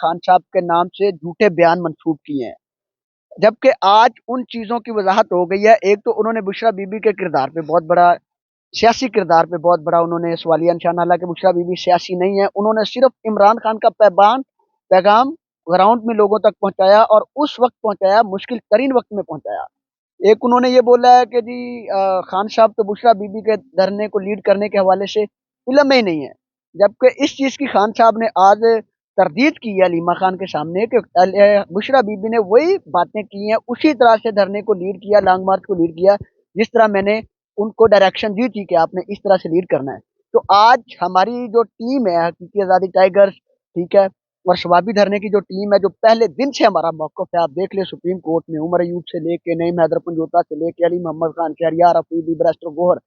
खान साहब के नाम से झूठे बयान मंसूब किए हैं, जबकि आज उन चीज़ों की वजाहत हो गई है। एक तो उन्होंने बुशरा बीबी के किरदार पे बहुत बड़ा, सियासी किरदार पे बहुत बड़ा उन्होंने सवालिया निशान, हालांकि बुशरा बीबी सियासी नहीं है। उन्होंने सिर्फ इमरान खान का पैगाम ग्राउंड में लोगों तक पहुंचाया, और उस वक्त पहुंचाया मुश्किल तरीन वक्त में पहुंचाया। एक उन्होंने ये बोला है कि जी खान साहब तो बुशरा बीबी के धरने को लीड करने के हवाले से इल्म में ही नहीं है, जबकि इस चीज़ की खान साहब ने आज तरदीद की है अलीमा खान के सामने कि बुशरा बीबी ने वही बातें की हैं, उसी तरह से धरने को लीड किया, लॉन्ग मार्च को लीड किया, जिस तरह मैंने उनको डायरेक्शन दी थी कि आपने इस तरह से लीड करना है। तो आज हमारी जो टीम है हकीकी आज़ादी टाइगर्स, ठीक है, और शबाबी धरने की जो टीम है, जो पहले दिन से हमारा मौक़िफ़ है, आप देख ले सुप्रीम कोर्ट में उमर अयूब से लेके नईम हैदर पंजोता से लेके अली मोहम्मद खान, शहरियार अफरीदी, बैरिस्टर गौहर,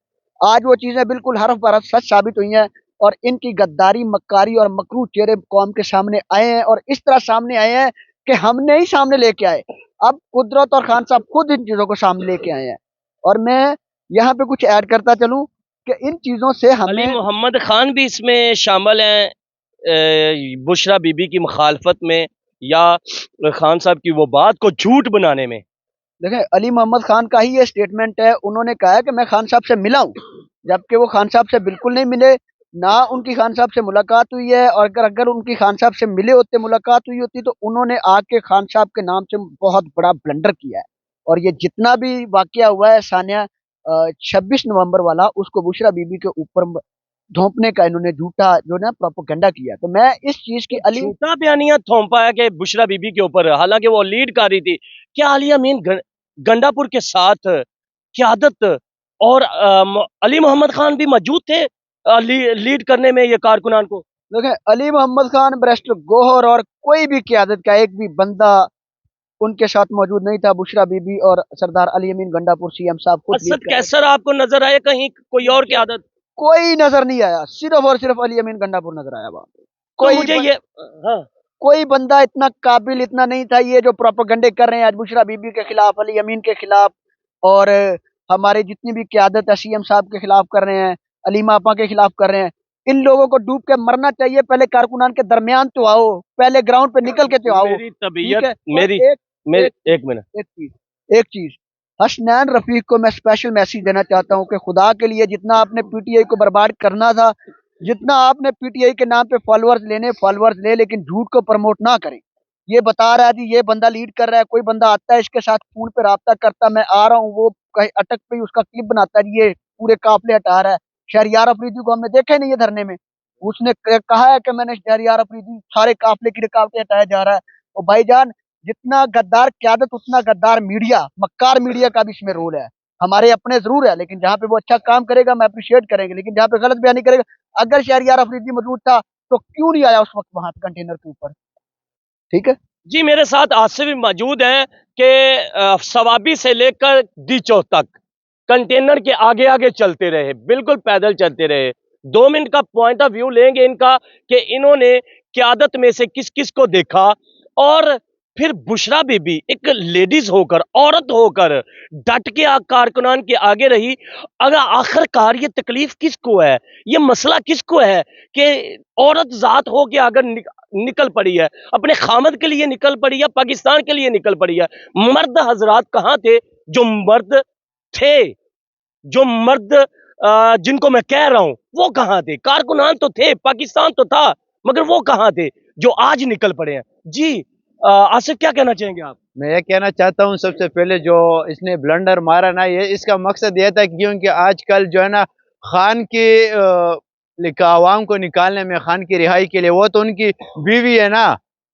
आज वो चीज़ें बिल्कुल हरफ बरफ सच साबित हुई हैं, और इनकी गद्दारी, मक्कारी और मकरू चेहरे कौम के सामने आए हैं, और इस तरह सामने आए हैं कि हमने ही सामने लेके आए। अब कुदरत और खान साहब खुद इन चीज़ों को सामने लेके आए हैं। और मैं यहाँ पे कुछ ऐड करता चलूँ कि इन चीज़ों से अली हमें मोहम्मद खान भी इसमें शामिल हैं बुशरा बीबी की मुखालफत में, या खान साहब की वो बात को झूठ बनाने में। देखें, अली मोहम्मद खान का ही ये स्टेटमेंट है, उन्होंने कहा है कि मैं खान साहब से मिला हूँ, जबकि वो खान साहब से बिल्कुल नहीं मिले, ना उनकी खान साहब से मुलाकात हुई है। और अगर अगर उनकी खान साहब से मिले होते, मुलाकात हुई होती, तो उन्होंने आके खान साहब के नाम से बहुत बड़ा ब्लंडर किया है। और ये जितना भी वाकया हुआ है सानिया 26 नवंबर वाला, उसको बुशरा बीबी के ऊपर धोंपने का इन्होंने झूठा जो ना प्रोपेगेंडा किया। तो मैं इस चीज की अली झूठा बयानिया थोपा है कि बुशरा बीबी के ऊपर, हालांकि वो लीड कर रही थी। क्या अली अमीन गंडापुर के साथ क्यादत और अली मोहम्मद खान भी मौजूद थे लीड करने में ये कारकुनान को? देखें, अली मोहम्मद खान, बैरिस्टर गौहर और कोई भी क्यादत का एक भी बंदा उनके साथ मौजूद नहीं था। बुशरा बीबी और सरदार अली अमीन गंडापुर सीएम साहब खुद लीड असद कर रहे थे। कैसर आपको नजर आया कहीं कोई और क्यादत? कोई नजर नहीं आया, सिर्फ और सिर्फ अली अमीन गंडापुर नजर आया वहां पे। तो मुझे ये हाँ, कोई बंदा इतना काबिल इतना नहीं था। ये जो प्रोपेगेंडे कर रहे हैं आज बुशरा बीबी के खिलाफ, अली अमीन के खिलाफ, और हमारे जितनी भी क्यादत है सीएम साहब के खिलाफ कर रहे हैं, अलीमा आपा के खिलाफ कर रहे हैं, इन लोगों को डूब के मरना चाहिए। पहले कारकुनान के दरमियान तो आओ, पहले ग्राउंड पे निकल के तो आओ। मेरी ठीक तबीयत है, मेरी एक एक मिनट। एक चीज हसनैन रफीक को मैं स्पेशल मैसेज देना चाहता हूँ कि खुदा के लिए जितना आपने पीटीआई को बर्बाद करना था, जितना आपने पीटीआई के नाम पे फॉलोअर्स लेने, फॉलोअर्स ले, लेकिन झूठ को प्रमोट ना करें। ये बता रहा है जी ये बंदा लीड कर रहा है, कोई बंदा आता है इसके साथ फोन पे राब्ता करता, मैं आ रहा हूँ, वो कहीं अटक पे उसका क्लिप बनाता है, ये पूरे काफले हटा रहा है। शहरियार अफरीदी को हमने देखा ही नहीं है धरने में, उसने कहा है कि मैंने शहरियार अफरीदी सारे काफले की रुकावटें हटाया जा रहा है। और भाईजान, जितना गद्दार क्यादत उतना गद्दार मीडिया, मक्कार मीडिया का भी इसमें रोल है। हमारे अपने जरूर है, लेकिन जहाँ पे वो अच्छा काम करेगा मैं अप्रिशिएट करेंगे, लेकिन जहाँ पे गलत बयानी करेगा, अगर शहरियार अफरीदी मौजूद था तो क्यों नहीं आया उस वक्त वहां कंटेनर के ऊपर? ठीक है जी, मेरे साथ आसिफ भी मौजूद है कि सवाबी से लेकर दीचो तक कंटेनर के आगे आगे चलते रहे, बिल्कुल पैदल चलते रहे। 2 मिनट का पॉइंट ऑफ व्यू लेंगे इनका कि इन्होंने क्यादत में से किस किस को देखा, और फिर बुशरा बीबी एक लेडीज होकर, औरत होकर डट के कारकुनान के आगे रही। अगर आखिरकार ये तकलीफ किसको है, ये मसला किसको है कि औरत जात हो के अगर निकल पड़ी है, अपने खामद के लिए निकल पड़ी है, पाकिस्तान के लिए निकल पड़ी है। मर्द हजरात कहाँ थे? जो मर्द थे, जो मर्द जिनको मैं कह रहा हूं, वो कहाँ थे? कारकुनान तो थे, पाकिस्तान तो था, मगर वो कहाँ थे जो आज निकल पड़े हैं? जी आसिफ, क्या कहना चाहेंगे आप? मैं ये कहना चाहता हूँ, सबसे पहले जो इसने ब्लंडर मारा ना, ये इसका मकसद ये था क्योंकि आजकल जो है ना खान की आवाम को निकालने में, खान की रिहाई के लिए, वो तो उनकी बीवी है ना,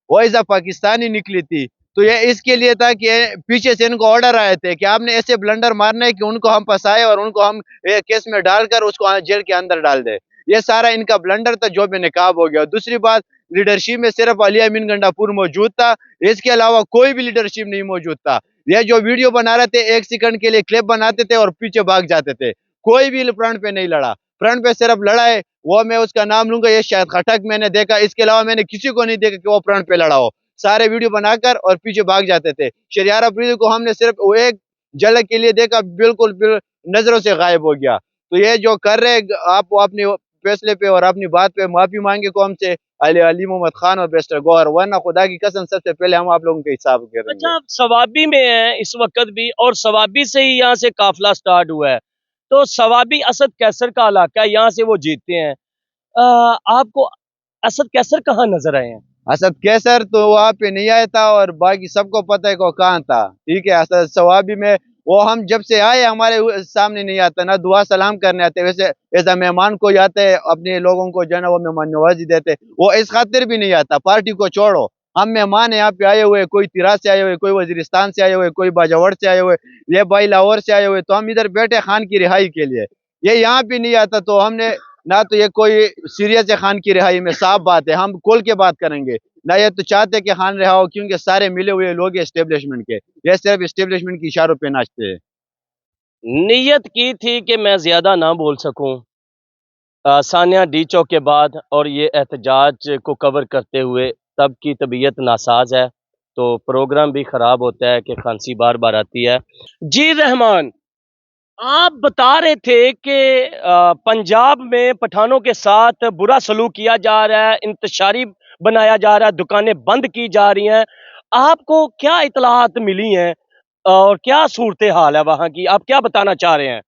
वो ऐसा पाकिस्तानी निकली थी, तो ये इसके लिए था कि पीछे से इनको ऑर्डर आए थे कि आपने ऐसे ब्लंडर मारने है कि उनको हम फंसाए और उनको हम केस में डालकर उसको जेल के अंदर डाल दे। ये सारा इनका ब्लंडर था जो बेनकाब हो गया। दूसरी बात, लीडरशिप में सिर्फ अली अमीन गंडापुर मौजूद था, इसके अलावा कोई भी लीडरशिप नहीं मौजूद था। ये जो वीडियो बना रहे थे, 1 सेकंड के लिए क्लिप बनाते थे और पीछे भाग जाते थे। कोई भी फ्रंट पे नहीं लड़ा। फ्रंट पे सिर्फ लड़ा है, वो मैं उसका नाम लूंगा, ये शायद खटक मैंने देखा, इसके अलावा मैंने किसी को नहीं देखा कि वो फ्रंट पे लड़ा हो। सारे वीडियो बनाकर और पीछे भाग जाते थे। शहरियार अफरीदी को हमने सिर्फ वो एक झलक के लिए देखा, बिल्कुल नजरों से गायब हो गया। तो ये जो कर रहे आप, वो अपनी फैसले पे और अपनी बात पे माफी मांगे कौम से, अली मोहम्मद खान और बैरिस्टर गौहर, वरना खुदा की कसम सबसे पहले हम आप लोगों के हिसाब करेंगे। अच्छा, आप सवाबी में हैं इस वक्त भी, और सवाबी से ही यहाँ से काफिला स्टार्ट हुआ है, तो सवाबी असद कैसर का इलाका है, यहाँ से वो जीतते हैं। आपको असद कैसर कहाँ नजर आए हैं? असद कैसर तो वहाँ पे नहीं आया था और बाकी सबको पता है कि वो कहाँ था। ठीक है, असद सवाबी में वो हम जब से आए हमारे सामने नहीं आता, ना दुआ सलाम करने आते, वैसे ऐसा मेहमान को आते हैं अपने लोगों को जो है ना वो मेहमान नवाजी देते, वो इस खातिर भी नहीं आता। पार्टी को छोड़ो, हम मेहमान यहाँ पे आए हुए, कोई तिरास से आए हुए, कोई वजीरिस्तान से आए हुए, कोई बाजावर से आए हुए, ये भाई लाहौर से आए हुए, तो हम इधर बैठे खान की रिहाई के लिए। ये यहाँ भी नहीं आता तो हमने ना तो ये कोई सीरियस है खान की रिहाई में, साफ बात है, हम खोल के बात करेंगे ना। ये तो चाहते कि खान रिहा हो, क्योंकि सारे मिले हुए लोग एस्टेब्लिशमेंट के, ये सिर्फ एस्टेब्लिशमेंट की इशारों पे नाचते हैं। नीयत की थी कि मैं ज्यादा ना बोल सकूं सानिया डी चौक के बाद, और ये एहतजाज को कवर करते हुए तब की तबीयत नासाज है, तो प्रोग्राम भी ख़राब होता है कि खांसी बार बार आती है। जी रहमान, आप बता रहे थे कि पंजाब में पठानों के साथ बुरा सलूक किया जा रहा है, इंतशारी बनाया जा रहा है, दुकानें बंद की जा रही हैं। आपको क्या इतलाहात मिली हैं और क्या सूरत हाल है वहाँ की? आप क्या बताना चाह रहे हैं?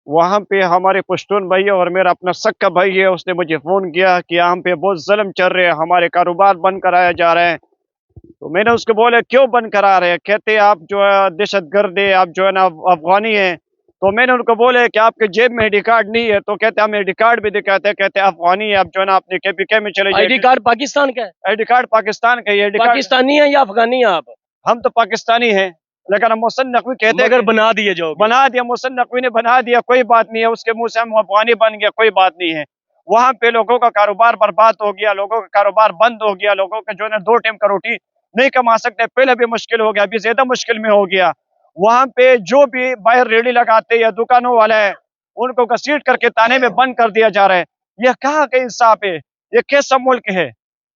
वहाँ पे हमारे पश्तून भाई और मेरा अपना सक्का भाई है, उसने मुझे फ़ोन किया कि यहाँ पे बहुत जुल्म चल रहे हैं, हमारे कारोबार बंद कराया जा रहे हैं। तो मैंने उसको बोला क्यों बंद करा रहे हैं? कहते आप जो है दहशत गर्द है, आप जो है ना अफगानी हैं। तो मैंने उनको बोला कि आपके जेब में आईडी कार्ड नहीं है? तो कहते हम आईडी कार्ड भी दिखाते हैं, कहते अफगानी है, आप जो है ना अपने KPK में चले आईडी जाइए। कार्ड पाकिस्तान का है? आईडी कार्ड पाकिस्तान का है। पाकिस्तानी है या अफगानी है आप? हम तो पाकिस्तानी हैं, लेकिन हम मोहसिन नकवी कहते हैं मगर बना दिए जो बना दिया, मोहसिन नकवी ने बना दिया, कोई बात नहीं है, उसके मुंह से हम अफगानी बन गया, कोई बात नहीं है। वहां पे लोगों का कारोबार बर्बाद हो गया, लोगों का कारोबार बंद हो गया, लोगों का जो है 2 टाइम का रोटी नहीं कमा सकते, पहले भी मुश्किल हो गया, अभी ज्यादा मुश्किल में हो गया। वहां पे जो भी बाहर रेडी लगाते या दुकानों वाले हैं, उनको घसीट करके ताने में बंद कर दिया जा रहा है। यह कहाँ का इंसाफ है? ये कैसा मुल्क है?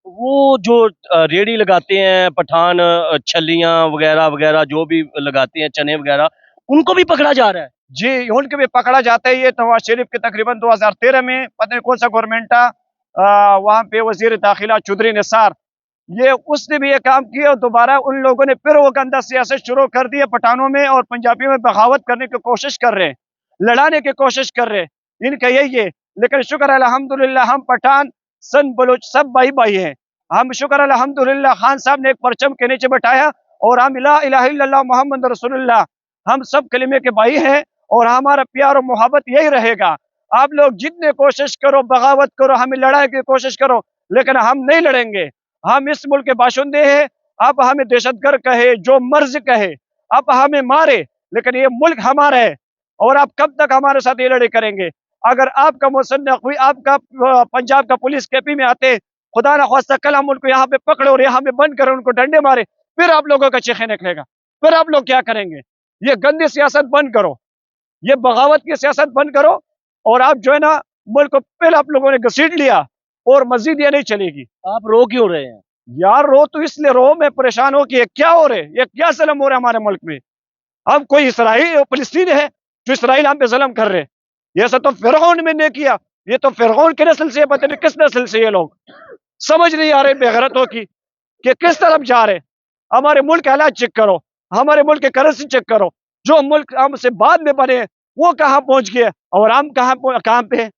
वो जो रेडी लगाते हैं पठान, छलियां वगैरह वगैरह जो भी लगाते हैं, चने वगैरह, उनको भी पकड़ा जा रहा है? जी, उनके भी पकड़ा जाता है। ये नवाज शरीफ के तकरीबन 2013 में पता नहीं कौन सा गवर्नमेंट था, वहां पे वजीर दाखिला चौधरी निसार, ये उसने भी ये काम किया और दोबारा उन लोगों ने फिर वो गंदा सियासत शुरू कर दी है। पठानों में और पंजाबियों में बगावत करने की कोशिश कर रहे हैं, लड़ाने की कोशिश कर रहे हैं, इनका यही है। लेकिन शुक्र अल्हम्दुलिल्लाह हम पठान सन बलोच सब भाई भाई हैं। हम शुक्र अल्हम्दुलिल्लाह खान साहब ने एक परचम के नीचे बैठाया और हम ला इलाहा इल्लल्लाह मोहम्मद रसूलुल्लाह, हम सब कलिमे के भाई हैं और हमारा प्यार और मोहब्बत यही रहेगा। आप लोग जितने कोशिश करो, बगावत करो, हमें लड़ाई की कोशिश करो, लेकिन हम नहीं लड़ेंगे। हम इस मुल्क के बाशिंदे हैं। आप हमें दहशतगर्द कहे, जो मर्ज कहे, आप हमें मारे, लेकिन ये मुल्क हमारा है। और आप कब तक हमारे साथ ये लड़ाई करेंगे? अगर आपका मोहसिन नकवी, आपका पंजाब का पुलिस KP में आते, खुदा ना ख्वास्ता कल हम उनको यहाँ पे पकड़े और यहाँ पे बंद करें, उनको डंडे मारे, फिर आप लोगों का चीखे निकलेगा, फिर आप लोग क्या करेंगे? ये गंदी सियासत बंद करो, ये बगावत की सियासत बंद करो, और आप जो है ना मुल्क को पहले आप लोगों ने घसीट लिया और मजीद ये नहीं चलेगी। आप रो क्यों रहे हैं? यार रो तो इसलिए रो, मैं परेशान हो कि ये क्या हो रहे, ये क्या जुल्म हो रहा है हमारे मुल्क में। हम कोई इसराइल फलस्तीन है जो इसराइल हम पे जुल्म कर रहे हैं? ये सब तो फिरौन में ने किया, ये तो फिरौन के नस्ल से, पता नहीं किस नस्ल से ये लोग, समझ नहीं आ रहे बेगैरतों की कि किस तरफ जा रहे। हमारे मुल्क के हालात चेक करो, हमारे मुल्क के करेंसी चेक करो, जो मुल्क हमसे बाद में बने वो कहाँ पहुंच गए और हम कहाँ पे हैं।